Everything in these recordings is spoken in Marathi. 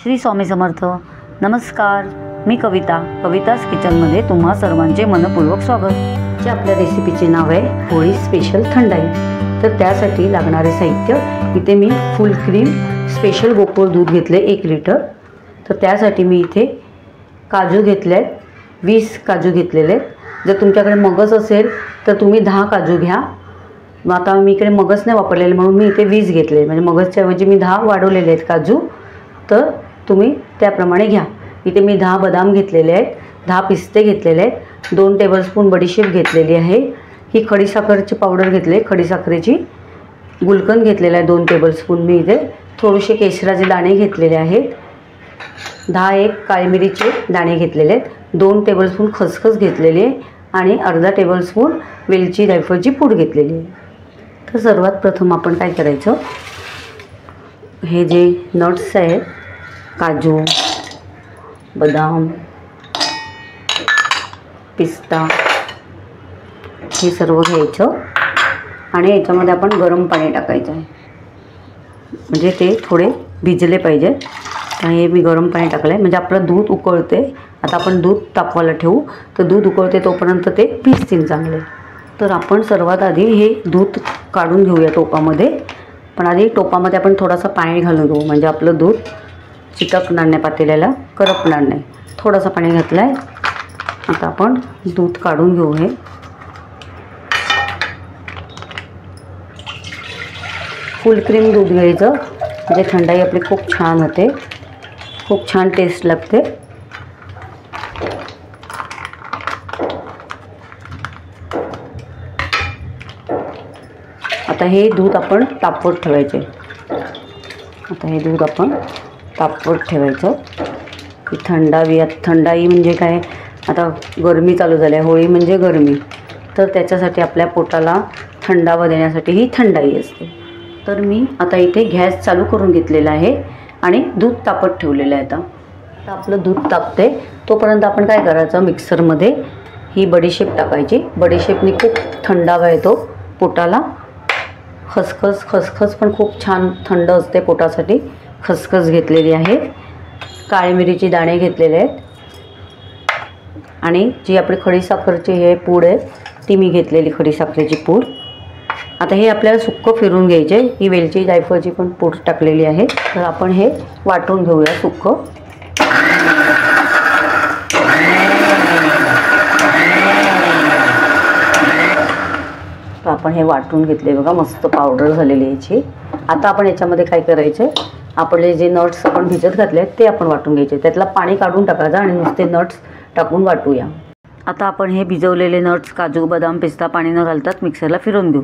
श्री स्वामी समर्थ. नमस्कार, मी कविताज किचनमध्ये तुम्हा सर्वांचे मनपूर्वक स्वागत. जे आपल्या रेसिपीचे नाव आहे होळी स्पेशल थंडाई. तर त्यासाठी लागणारे साहित्य इथे मी फुल क्रीम स्पेशल गोकुळ दूध घेतले 1 लिटर. तर त्यासाठी मी इथे काजू घेतले आहेत, 20 काजू घेतलेले आहेत. जर तुमच्याकडे मगज असेल तर तुम्ही 10 काजू घ्या. मग आता मी इकडे मगज नाही वापरलेले म्हणून मी इथे 20 घेतले, म्हणजे मगजच्या ऐवजी मी 10 वाढवलेले आहेत काजू. तर तुम्ही त्याप्रमाणे घ्या. इथे मी 10 बदाम घेतलेले आहेत, 10 पिस्ते घेतलेले आहेत, 2 टेबलस्पून बडीशेप घेतलेली आहे. ही खडीसाखरची पावडर घेतली, खडीसाखरेची. गुलकंद घेतलेला आहे 2 टेबलस्पून. मी इथे थोडेसे केशराचे दाणे घेतलेले आहेत. 10 काळी मिरीचे दाणे घेतलेले आहेत. 2 टेबलस्पून खसखस घेतलेली आहे आणि अर्धा टेबलस्पून वेलची जायफळची पूड घेतलेली आहे. तर सर्वात प्रथम आपण काय करायचं, हे जे नट्स आहेत काजू, बदाम, पिस्ता, हे सर्व घ्यायचं आणि याच्यामध्ये आपण गरम पाणी टाकायचं आहे, म्हणजे ते थोडे भिजले पाहिजे. हे मी गरम पाणी टाकलं आहे, म्हणजे आपलं दूध उकळते. आता आपण दूध तापवायला ठेवू, तर दूध उकळते तोपर्यंत ते भिजतील चांगले. तर आपण सर्वात आधी हे दूध काढून घेऊया टोपामध्ये. पण आधी टोपामध्ये आपण थोडासा पाणी घालून घेऊ, म्हणजे आपलं दूध चिटकणार नाही, पातेल्याला करपणार नाही. थोडंसं पाणी घातलं आहे. आता आपण दूध काढून घेऊ. हे फुल क्रीम दूध घ्यायचं, म्हणजे थंडाई आपली खूप छान होते, खूप छान टेस्ट लागते. आता हे दूध आपण तापवत ठेवायचे. ठेवायचं की थंडाई म्हणजे काय, आता गरमी चालू झाली आहे, होळी म्हणजे गरमी. तर त्याच्यासाठी आपल्या पोटाला थंडावा देण्यासाठी ही थंडाई असते. तर मी आता इथे गॅस चालू करून घेतलेला आहे आणि दूध तापत ठेवलेलं आहे. आता आपलं दूध तापते तोपर्यंत आपण काय करायचं, मिक्सरमध्ये ही बडीशेप टाकायची. बडीशेपने खूप थंडावा येतो पोटाला. खसखस पण खूप छान थंड असते पोटासाठी. खसखस घेतलेली आहे. काळी मिरीची दाणे घेतलेले आहेत आणि जी आपली खडीसाखरची हे पूड आहे ती मी घेतलेली, खडीसाखरेची पूड. आता हे आपल्याला सुक्कं फिरून घ्यायचे. ही वेलची जायफळची पण पूड टाकलेली आहे. तर आपण हे वाटून घेऊया सुक्कं. तर आपण हे वाटून घेतले बघा, मस्त पावडर झालेली याची. आता आपण याच्यामध्ये काय करायचं, आपले जे नट्स आपण भिजत घातले आहेत ते आपण वाटून घ्यायचे. त्यातला पाणी काढून टाकायचं आणि नुसते नट्स टाकून वाटूया. आता आपण हे भिजवलेले नट्स, काजू, बदाम, पिस्ता पाणी न घालतात मिक्सरला फिरवून घेऊ.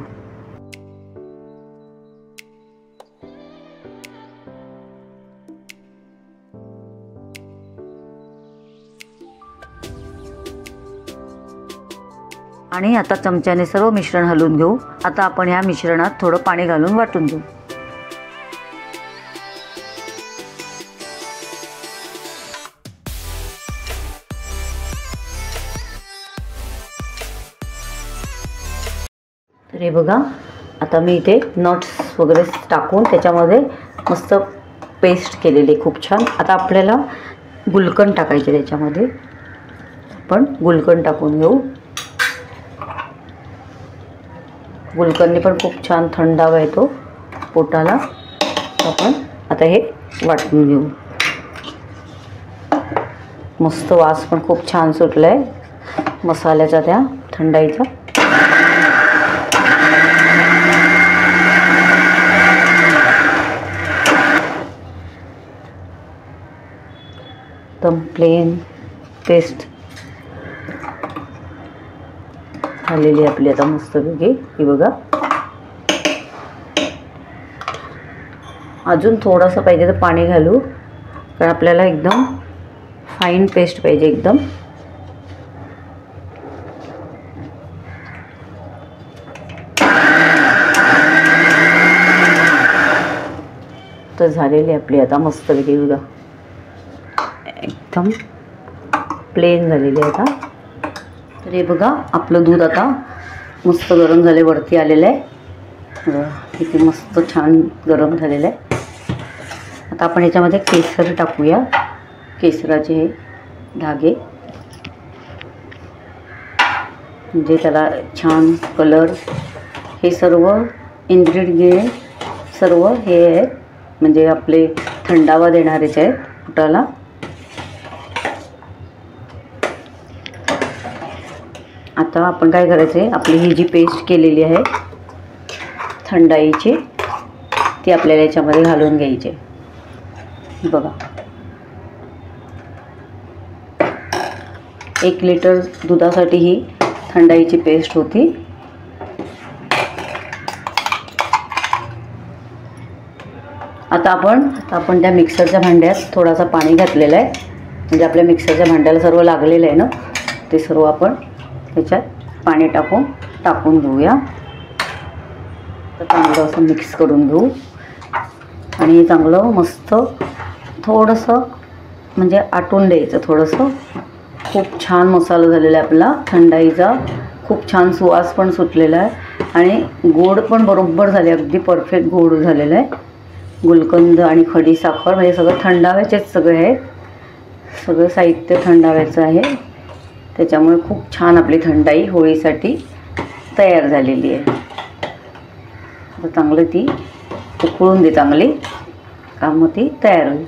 आणि आता चमच्याने सर्व मिश्रण हलवून घेऊ. आता आपण ह्या मिश्रणात थोडं पाणी घालून वाटून घेऊ. तर हे बघा, आता मी इथे नट्स वगैरे टाकून त्याच्यामध्ये मस्त पेस्ट केलेली खूप छान. आता आपल्याला गुलकंद टाकायचे त्याच्यामध्ये. आपण गुलकंद टाकून घेऊ. गुलकंदने पण खूप छान थंडावा येतो पोटाला. आपण आता हे वाटून घेऊ. मस्त वास पण खूप छान सुटला आहे मसाल्याचा, त्या थंडाईचा. एकदम प्लेन पेस्ट झालेली आपली आता मस्तपैकी. ही बघा, अजून थोडंसं पाहिजे तर पाणी घालू, कारण आपल्याला एकदम फाईन पेस्ट पाहिजे एकदम. तर झालेली आपली आता मस्तपैकी बघा, एकदम प्लेन झालेली आहे आता. तर हे बघा, आपलं दूध आता मस्त गरम झाले, वरती आलेलं आहे. किती मस्त छान गरम झालेलं आहे. आता आपण याच्यामध्ये केसर टाकूया, केसराचे हे धागे, म्हणजे त्याला छान कलर. हे सर्व इन्ग्रेडियंट सर्व हे आहेत, म्हणजे आपले थंडावा देणारेच आहेत पोटाला. आता आपण काय करायचं आहे, आपली ही जी पेस्ट केलेली आहे थंडाईची ती आपल्याला याच्यामध्ये घालून घ्यायची. बघा 1 लिटर दुधासाठी ही थंडाईची पेस्ट होती. आता आपण त्या मिक्सरच्या भांड्यात थोडासा पाणी घातलेलं आहे, म्हणजे आपल्या मिक्सरच्या भांड्याला सर्व लागलेलं आहे ना, ते सर्व आपण त्याच्यात पाणी टाकून घेऊया. तर चांगलं असं मिक्स करून घेऊ आणि चांगलं मस्त थोडंसं म्हणजे आटून द्यायचं थोडंसं. खूप छान मसाला झालेला आहे आपला थंडाईचा, खूप छान सुवास पण सुटलेला आहे आणि गोड पण बरोबर झाले, अगदी परफेक्ट गोड झालेलं आहे. गुलकंद आणि खडी साखर म्हणजे सगळं थंडाव्याचेच सगळे आहेत, सगळं साहित्य थंडाव्याचं आहे, त्याच्यामुळे खूप छान आपली थंडाई होळीसाठी तयार झालेली आहे. आता चांगलं ती उकळून दे चांगली, का मग ती तयार होईल.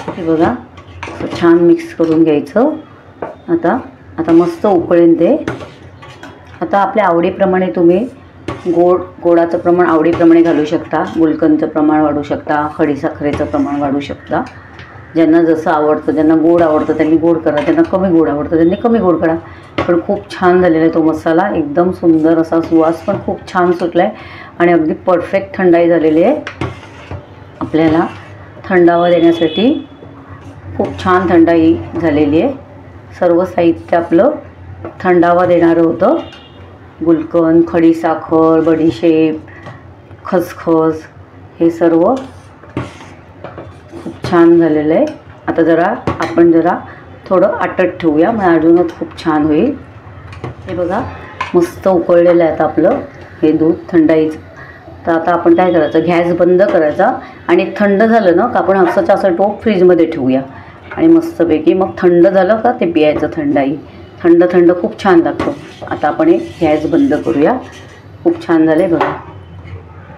हे बघा असं छान मिक्स करून घ्यायचं. आता मस्त उकळेन ते. आता आपल्या आवडीप्रमाणे तुम्ही गोडाचं प्रमाण आवडीप्रमाणे घालू शकता, गुलकंदचं प्रमाण वाढवू शकता, खडीसाखरेचं प्रमाण वाढवू शकता. ज्यांना जसं आवडतं, ज्यांना गोड आवडतं त्यांनी गोड करा, ज्यांना कमी गोड आवडतं त्यांनी कमी गोड करा. पण खूप छान झालेला आहे तो मसाला, एकदम सुंदर असा सुवास पण खूप छान सुटला आहे आणि अगदी परफेक्ट थंडाई झालेली आहे. आपल्याला थंडावा देण्यासाठी खूप छान थंडाई झालेली आहे. सर्व साहित्य आपलं थंडावा देणारं होतं. गुलकंद, खडीसाखर, बडीशेप, खसखस हे सर्व खूप छान झालेलं आहे. आता आपण थोडं आटत ठेवूया, मग अजूनच खूप छान होईल. हे बघा मस्त उकळलेलं आहे आता आपलं हे दूध थंडाईचं. तर आता आपण काय करायचं, गॅस बंद करायचा आणि थंड झालं ना का आपण असं टोप फ्रीजमध्ये ठेवूया आणि मस्तपैकी मग थंड झालं का ते पियायचं. थंडाई थंड खूप छान लागतं. आता आपण हे गॅस बंद करूया. खूप छान झालं आहे बघा.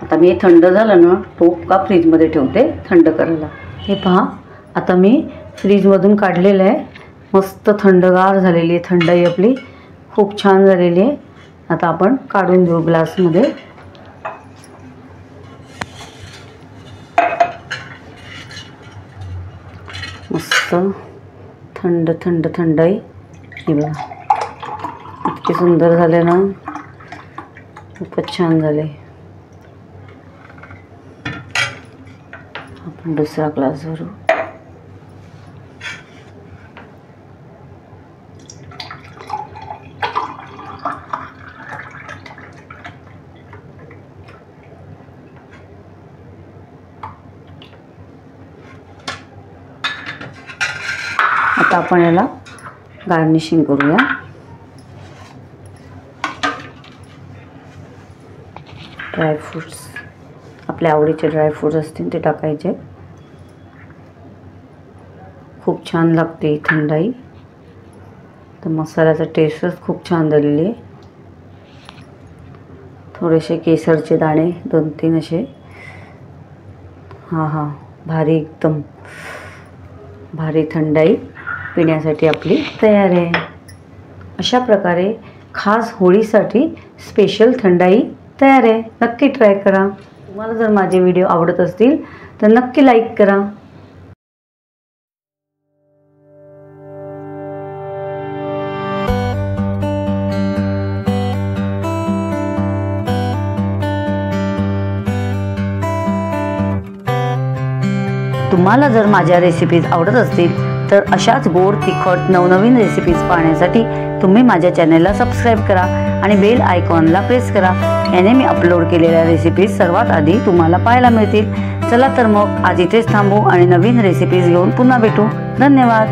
आता मी हे थंड झालं ना टोप का फ्रीजमध्ये ठेवते थंड करायला. हे पहा आता मी फ्रीजमधून काढलेलं आहे, मस्त थंडगार झालेली आहे थंडाई आपली, खूप छान झालेली आहे. आता आपण काढून घेऊ ग्लासमध्ये. मस्त थंडाई. हे बघा इतके सुंदर झाले ना, खूपच छान झाले. आपण दुसरा ग्लास भरू. आता आपण याला गार्निशिंग करूया. ड्रायफ्रूट्स आपल्या आवडीचे ड्रायफ्रूट्स असतील ते टाकायचे. खूप छान लागते थंडाई. तर मसाल्याचा टेस्टच खूप छान झालेली आहे. थोडेसे केसरचे दाणे 2-3 असे. हां भारी, एकदम भारी थंडाई पिण्यासाठी आपली तयार आहे. अशा प्रकारे खास होळीसाठी स्पेशल थंडाई तयार आहे. नक्की ट्राय करा. तुम्हाला जर माझे व्हिडिओ आवडत असतील तर नक्की लाईक करा. तुम्हाला जर माझ्या रेसिपीज आवडत असतील तर अशाच गोड तिखट नवनवीन रेसिपीज पाहण्यासाठी तुम्ही माझ्या चॅनलला सबस्क्राईब करा आणि बेल आयकॉनला प्रेस करा. याने मी अपलोड केलेल्या रेसिपीज सर्वात आधी तुम्हाला पाहायला मिळतील. चला तर मग आज इथेच थांबू आणि नवीन रेसिपीज घेऊन पुन्हा भेटू. धन्यवाद.